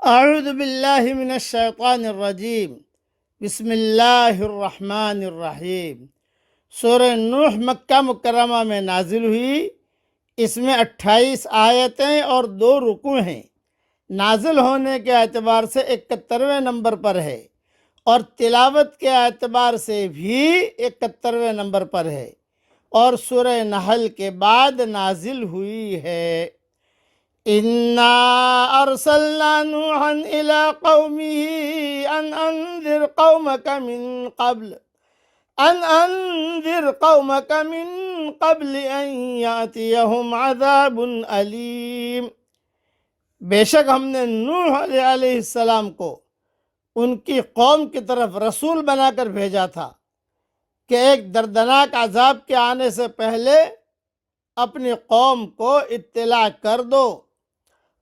اعوذ باللہ من الشیطان الرجیم بسم اللہ الرحمن الرحیم۔ سورہ نوح مکہ مکرمہ میں نازل ہوئی۔ اس میں 28 آیتیں اور 2 رکوع ہیں۔ نازل ہونے کے اعتبار سے 71ویں نمبر پر ہے اور تلاوت کے اعتبار سے بھی 71ویں نمبر پر ہے، اور سورہ نحل کے بعد نازل ہوئی ہے۔ اِنَّا أَرْسَلْنَا نُوحًا إِلَىٰ قَوْمِهِ أَنْ أَنذِرْ قَوْمَكَ مِن قَبْلِ أَنْ يَأْتِيَهُمْ عَذَابٌ أَلِيمٌ۔ بے شک ہم نے نوح علیہ السلام کو ان کی قوم کی طرف رسول بنا کر بھیجا تھا کہ ایک دردناک عذاب کے آنے سے پہلے اپنی قوم کو اطلاع کر دو۔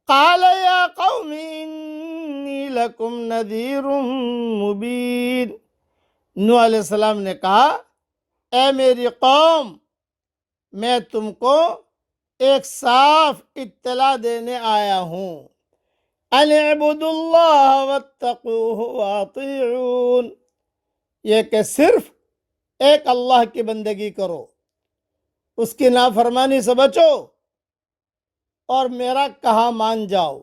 قال یا قوم انی لکم نذیر مبین۔ نوح علیہ السلام نے کہا، اے میری قوم، میں تم کو ایک صاف اطلاع دینے آیا ہوں۔ ان اعبدوا اللہ واتقوہ واطیعون، یہ کہ صرف ایک اللہ کی بندگی کرو، اس کی نافرمانی سے بچو اور میرا کہا مان جاؤ۔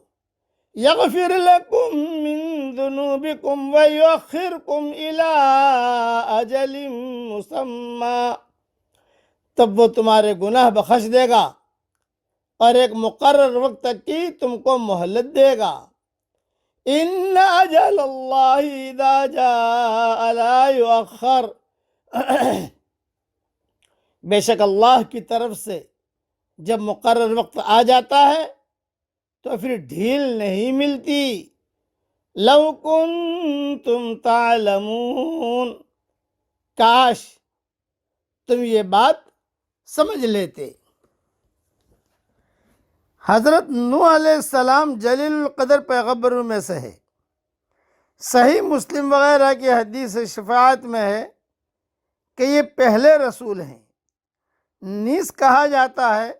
یغفر لکم من ذنوبکم ویؤخرکم الی اجل مسمی، تب وہ تمہارے گناہ بخش دے گا اور ایک مقرر وقت تک کی تم کو مہلت دے گا۔ ان اجل اللہ اذا جاء لا یؤخر، بے شک اللہ کی طرف سے جب مقرر وقت آ جاتا ہے تو پھر ڈھیل نہیں ملتی۔ لو کنتم تعلمون، کاش تم یہ بات سمجھ لیتے۔ حضرت نوح علیہ السلام جلیل القدر پیغمبروں میں سے ہے۔ صحیح مسلم وغیرہ کی حدیث شفاعت میں ہے کہ یہ پہلے رسول ہیں۔ نیز کہا جاتا ہے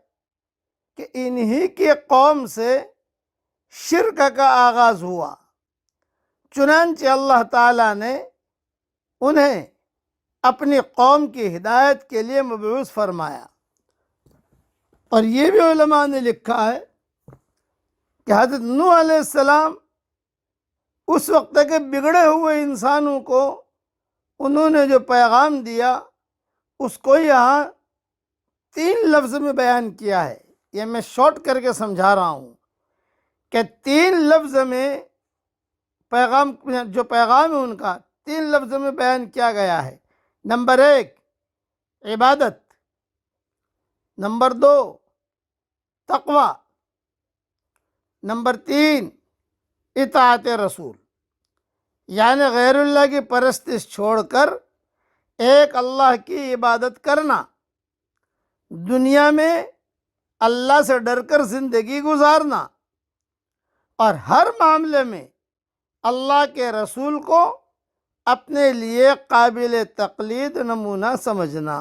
کہ انہی کی قوم سے شرک کا آغاز ہوا، چنانچہ اللہ تعالیٰ نے انہیں اپنی قوم کی ہدایت کے لیے مبعوث فرمایا۔ اور یہ بھی علماء نے لکھا ہے کہ حضرت نوح علیہ السلام اس وقت کے بگڑے ہوئے انسانوں کو انہوں نے جو پیغام دیا اس کو یہاں 3 لفظ میں بیان کیا ہے۔ یہ میں شارٹ کر کے سمجھا رہا ہوں کہ 3 لفظ میں پیغام ہے ان کا 3 لفظ میں بیان کیا گیا ہے۔ نمبر 1 عبادت، نمبر 2 تقوی، نمبر 3 اطاعت رسول، یعنی غیر اللہ کی پرستش چھوڑ کر ایک اللہ کی عبادت کرنا، دنیا میں اللہ سے ڈر کر زندگی گزارنا، اور ہر معاملے میں اللہ کے رسول کو اپنے لیے قابل تقلید نمونہ سمجھنا۔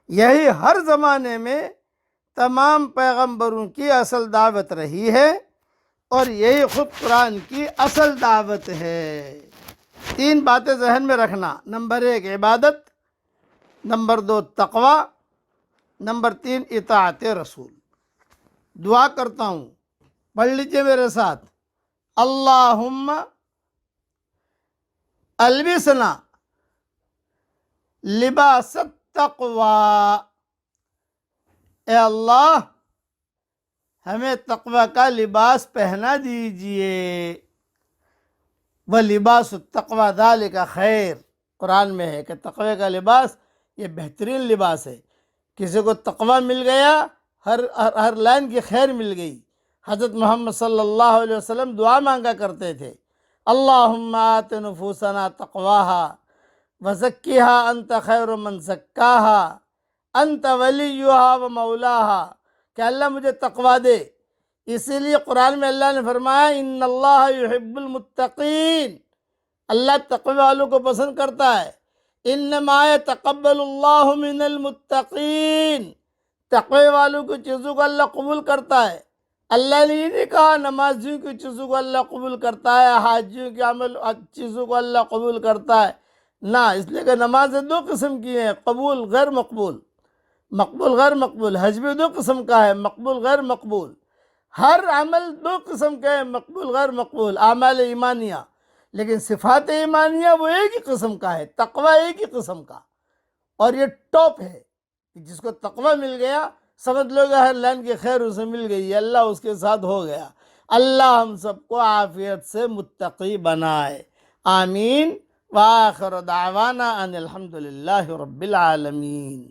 یہی ہر زمانے میں تمام پیغمبروں کی اصل دعوت رہی ہے اور یہی خود قرآن کی اصل دعوت ہے۔ 3 باتیں ذہن میں رکھنا، نمبر 1 عبادت، نمبر 2 تقوی، نمبر 3 اطاعت رسول۔ دعا کرتا ہوں، پڑھ لیجئے میرے ساتھ۔ اللہم البسنا لباس التقوی، اے اللہ ہمیں تقوی کا لباس پہنا دیجئے۔ وَلِبَاسُ التَّقْوَى ذَلِكَ خیر، قرآن میں ہے کہ تقوی کا لباس یہ بہترین لباس ہے۔ کسی کو تقوی مل گیا، ہر لائن کی خیر مل گئی۔ حضرت محمد صلی اللہ علیہ وسلم دعا مانگا کرتے تھے، اللہم آت نفوسنا تقواہا وزکیہا انت خیر من زکاہا انت ولیہا و مولاہا، کہ اللہ مجھے تقوی دے۔ اسی لیے قرآن میں اللہ نے فرمایا ان اللہ یحب المتقین، اللہ تقوی والوں کو پسند کرتا ہے۔ انما یتقبل اللہ من المتقین، تقوی والوں کی چیزوں کو اللہ قبول کرتا ہے۔ اللہ نے یہ نہیں کہا نمازیوں کی چیزوں کو اللہ قبول کرتا ہے، حاجیوں کے عمل چیزوں کو اللہ قبول کرتا ہے، نہ، اس لیے کہ نمازیں دو قسم کی ہیں، قبول غیر مقبول، مقبول غیر مقبول، حج بھی دو قسم کا ہے، مقبول غیر مقبول، ہر عمل دو قسم کا ہے، مقبول غیر مقبول، اعمال ایمانیہ، لیکن صفات ایمانیہ وہ ایک ہی قسم کا ہے، تقوی ایک ہی قسم کا، اور یہ ٹاپ ہے کہ جس کو تقوی مل گیا سمجھ لو گے ہر لائن کی خیر اسے مل گئی، اللہ اس کے ساتھ ہو گیا۔ اللہ ہم سب کو عافیت سے متقی بنائے، آمین۔ وآخر دعوانا ان الحمدللہ رب العالمین۔